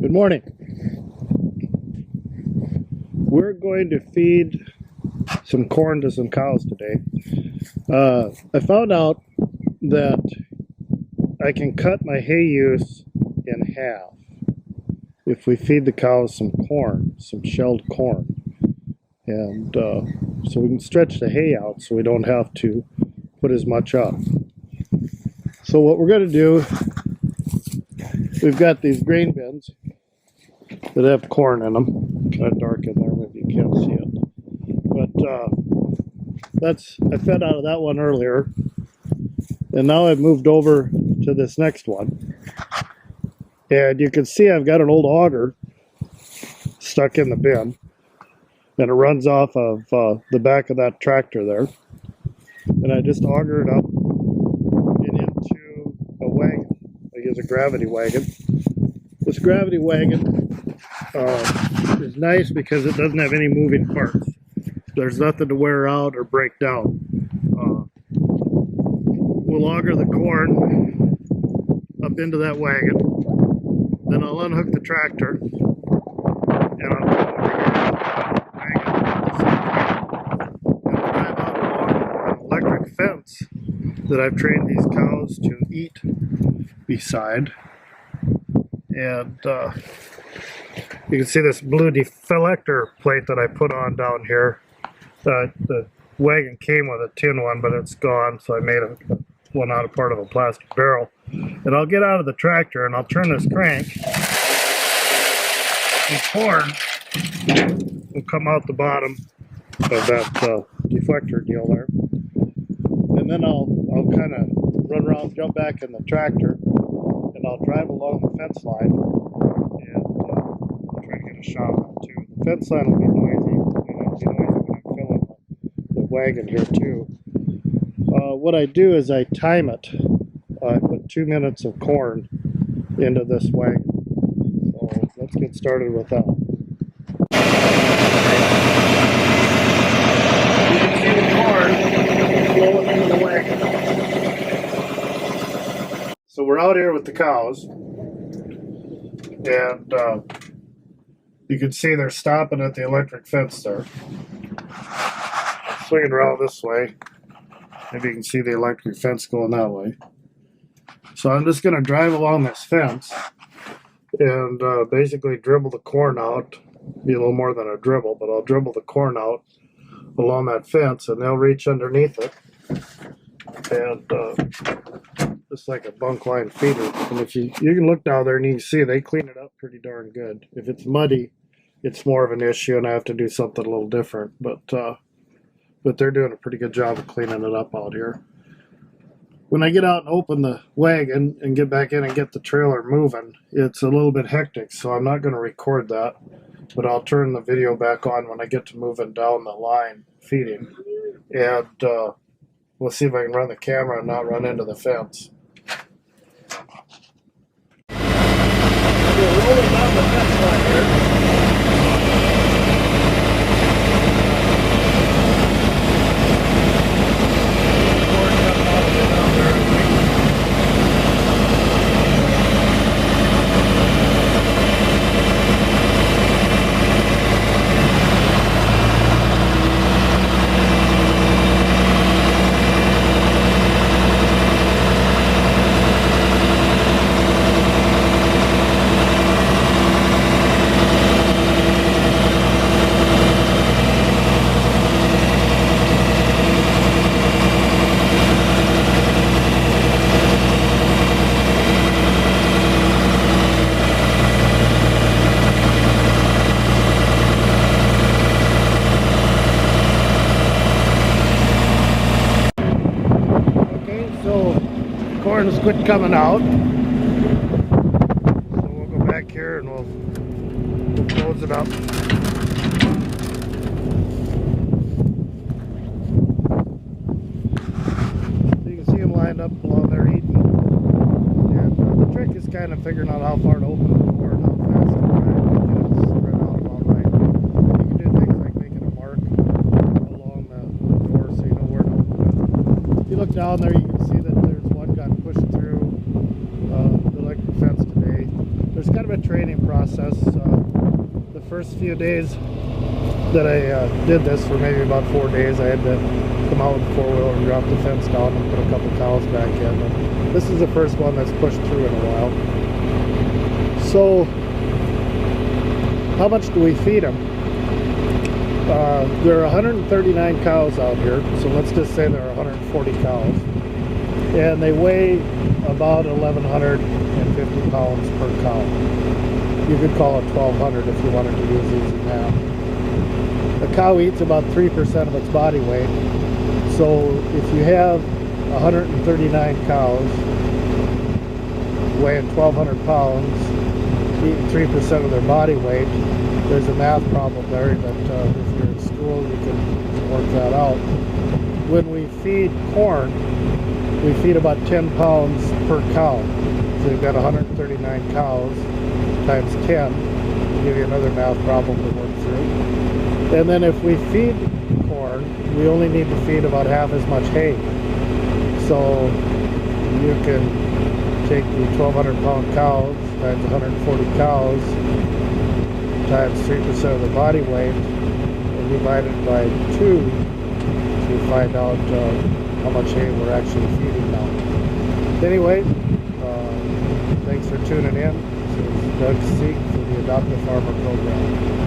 Good morning. We're going to feed some corn to some cows today. I found out that I can cut my hay use in half if we feed the cows some corn, some shelled corn. And so we can stretch the hay out so we don't have to put as much up. So what we're going to do, we've got these grain bins that have corn in them. Kind of dark in there, maybe you can't see it. But I fed out of that one earlier, and now I've moved over to this next one. And you can see I've got an old auger stuck in the bin, and it runs off of the back of that tractor there. And I just auger it up and into a wagon. I use a gravity wagon. This gravity wagon is nice because it doesn't have any moving parts. There's nothing to wear out or break down. We'll auger the corn up into that wagon. Then I'll unhook the tractor and I'll come over here to the wagon and I'll drive out along an electric fence that I've trained these cows to eat beside. And you can see this blue deflector plate that I put on down here. The wagon came with a tin one, but it's gone, so I made one out of part of a plastic barrel. And I'll get out of the tractor and I'll turn this crank, and corn will come out the bottom of that deflector deal there. And then I'll kind of run around, jump back in the tractor, and I'll drive along the fence line and I'll try to get a shot of it too. The fence line will be noisy, and it'll be noisy when I'm filling the wagon here too. What I do is I time it. I put 2 minutes of corn into this wagon. So let's get started with that. You can see the corn flowing into the wagon. So we're out here with the cows, and you can see they're stopping at the electric fence there. Swinging around this way. Maybe you can see the electric fence going that way. So I'm just going to drive along this fence and basically dribble the corn out. Be a little more than a dribble, but I'll dribble the corn out along that fence, and they'll reach underneath it. And just like a bunk line feeder. And if you can look down there and you can see they clean it up pretty darn good. If it's muddy, it's more of an issue, and I have to do something a little different. But they're doing a pretty good job of cleaning it up out here. When I get out and open the wagon and get back in and get the trailer moving, it's a little bit hectic, so I'm not going to record that. But I'll turn the video back on when I get to moving down the line feeding. And we'll see if I can run the camera and not run into the fence. We're rolling down the fence line here. Corn has quit coming out, so we'll go back here and we'll close it up. So you can see them lined up along there eating, and the trick is kind of figuring out how far to open the door and how fast to drive to get it spread out about right. You can do things like making a mark along the door so you know where to open it. If you look down there, you can see that there's one got pushed through the electric fence today. There's kind of a training process. process. The first few days that I did this, for maybe about 4 days, I had to come out with a 4-wheeler and drop the fence down and put a couple cows back in. And this is the first one that's pushed through in a while. So, how much do we feed them? There are 139 cows out here, so let's just say there are 140 cows. And they weigh about 1,150 pounds per cow. You could call it 1,200 if you wanted to use easy math. A cow eats about 3% of its body weight. So if you have 139 cows weighing 1,200 pounds, eating 3% of their body weight, there's a math problem there that if you're in school you can work that out. When we feed corn, we feed about 10 pounds per cow. So you've got 139 cows times 10, to give you another math problem to work through. And then if we feed corn, we only need to feed about half as much hay. So you can take the 1,200 pound cows times 140 cows times 3% of the body weight and divide it by 2 to find out how much hay we're actually feeding now. Anyway, thanks for tuning in. This is Doug Sieck for the Adopt a Farmer program.